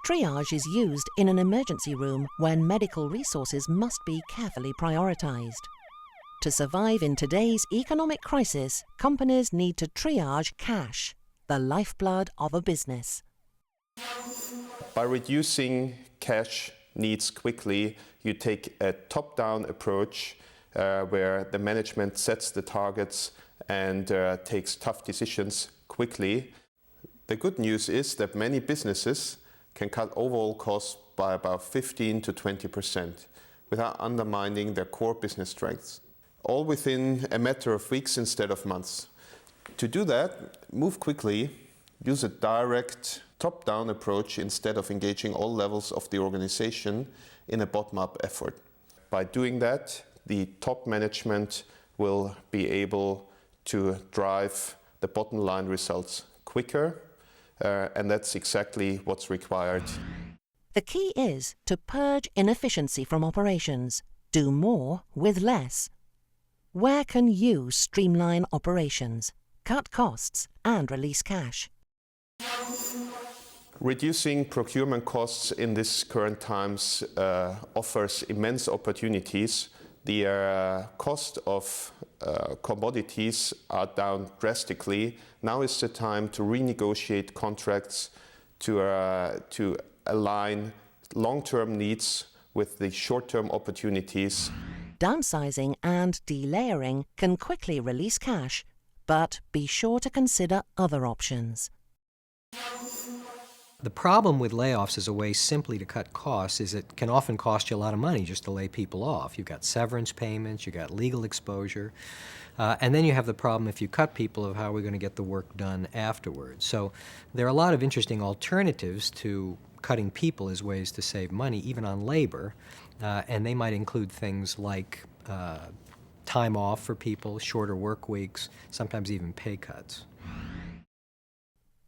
Triage is used in an emergency room when medical resources must be carefully prioritized. To survive in today's economic crisis, companies need to triage cash, the lifeblood of a business. By reducing cash needs quickly, you take a top-down approach where the management sets the targets and takes tough decisions quickly. The good news is that many businesses can cut overall costs by about 15 to 20% without undermining their core business strengths, all within a matter of weeks instead of months. To do that, move quickly, use a direct top-down approach instead of engaging all levels of the organization in a bottom-up effort. By doing that, the top management will be able to drive the bottom line results quicker, and that's exactly what's required. The key is to purge inefficiency from operations, do more with less. Where can you streamline operations, cut costs, and release cash? Reducing procurement costs in this current times offers immense opportunities. The cost of commodities are down drastically. Now is the time to renegotiate contracts to align long-term needs with the short-term opportunities. Downsizing and delayering can quickly release cash, but be sure to consider other options. The problem with layoffs as a way simply to cut costs is it can often cost you a lot of money just to lay people off. You've got severance payments, you've got legal exposure, and then you have the problem if you cut people of how we're going to get the work done afterwards. So there are a lot of interesting alternatives to cutting people as ways to save money, even on labor, and they might include things like time off for people, shorter work weeks, sometimes even pay cuts.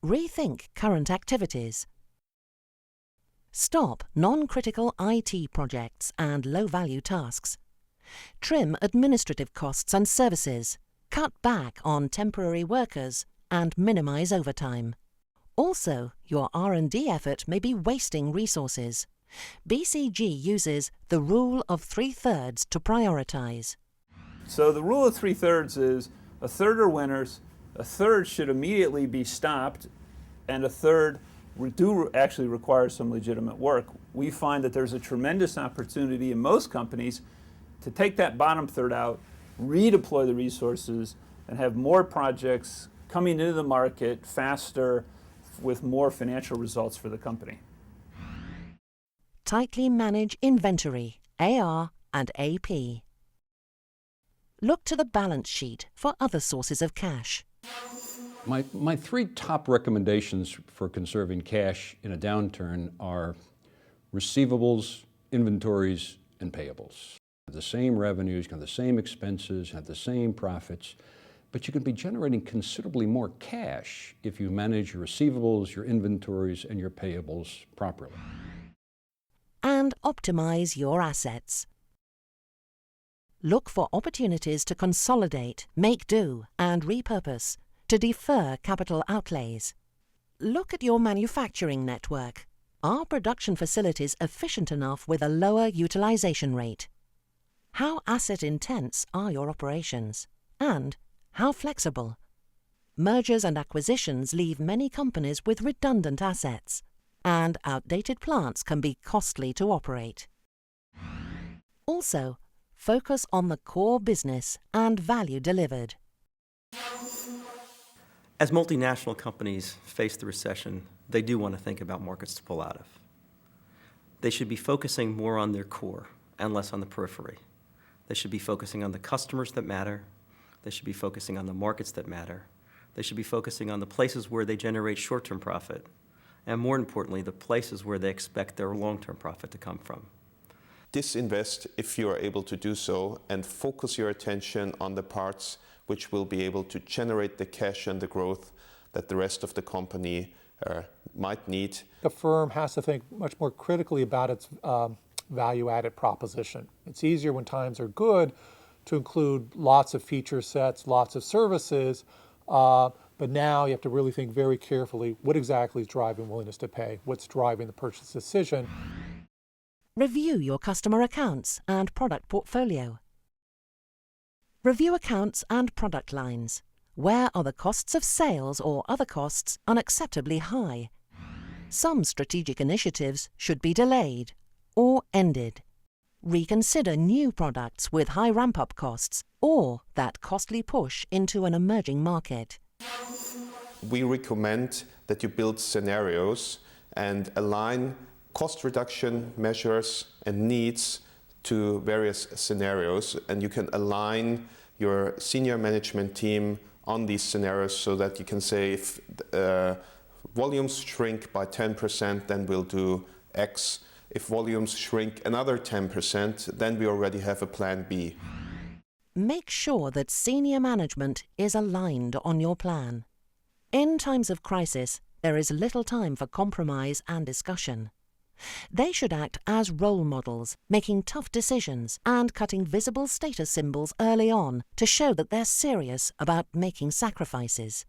Rethink current activities. Stop non-critical IT projects and low-value tasks. Trim administrative costs and services. Cut back on temporary workers and minimize overtime. Also, your R&D effort may be wasting resources. BCG uses the rule of 3/3 to prioritize. So the rule of 3/3 is a third are winners, a third should immediately be stopped, and a third do actually require some legitimate work. We find that there's a tremendous opportunity in most companies to take that bottom third out, redeploy the resources, and have more projects coming into the market faster with more financial results for the company. Tightly manage inventory, AR and AP. Look to the balance sheet for other sources of cash. My three top recommendations for conserving cash in a downturn are receivables, inventories, and payables. The same revenues, the same expenses, have the same profits, but you can be generating considerably more cash if you manage your receivables, your inventories, and your payables properly. And optimize your assets. Look for opportunities to consolidate, make do, and repurpose, to defer capital outlays. Look at your manufacturing network. Are production facilities efficient enough with a lower utilization rate? How asset-intense are your operations? And how flexible? Mergers and acquisitions leave many companies with redundant assets, and outdated plants can be costly to operate. Also, focus on the core business and value delivered. As multinational companies face the recession, they do want to think about markets to pull out of. They should be focusing more on their core and less on the periphery. They should be focusing on the customers that matter. They should be focusing on the markets that matter. They should be focusing on the places where they generate short-term profit, and more importantly, the places where they expect their long-term profit to come from. Disinvest if you are able to do so, and focus your attention on the parts which will be able to generate the cash and the growth that the rest of the company might need. The firm has to think much more critically about its value-added proposition. It's easier when times are good to include lots of feature sets, lots of services, but But now you have to really think very carefully what exactly is driving willingness to pay, what's driving the purchase decision. Review your customer accounts and product portfolio. Review accounts and product lines. Where are the costs of sales or other costs unacceptably high? Some strategic initiatives should be delayed or ended. Reconsider new products with high ramp-up costs or that costly push into an emerging market. We recommend that you build scenarios and align cost reduction measures and needs to various scenarios, and you can align your senior management team on these scenarios so that you can say if volumes shrink by 10%, then we'll do X. If volumes shrink another 10%, then we already have a plan B. Make sure that senior management is aligned on your plan. In times of crisis, there is little time for compromise and discussion. They should act as role models, making tough decisions and cutting visible status symbols early on to show that they're serious about making sacrifices.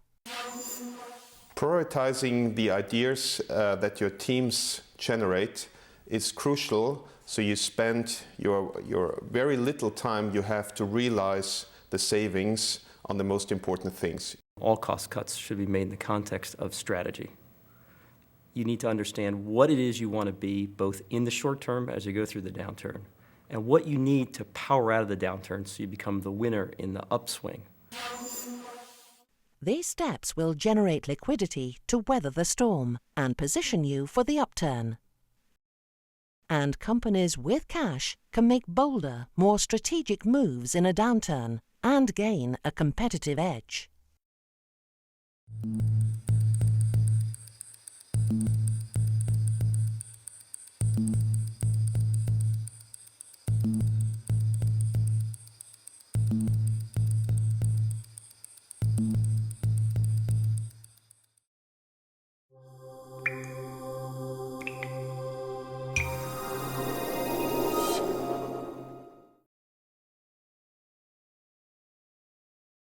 Prioritizing the ideas that your teams generate is crucial, so you spend your very little time you have to realize the savings on the most important things. All cost cuts should be made in the context of strategy. You need to understand what it is you want to be, both in the short term as you go through the downturn, and what you need to power out of the downturn so you become the winner in the upswing. These steps will generate liquidity to weather the storm and position you for the upturn. And companies with cash can make bolder, more strategic moves in a downturn and gain a competitive edge.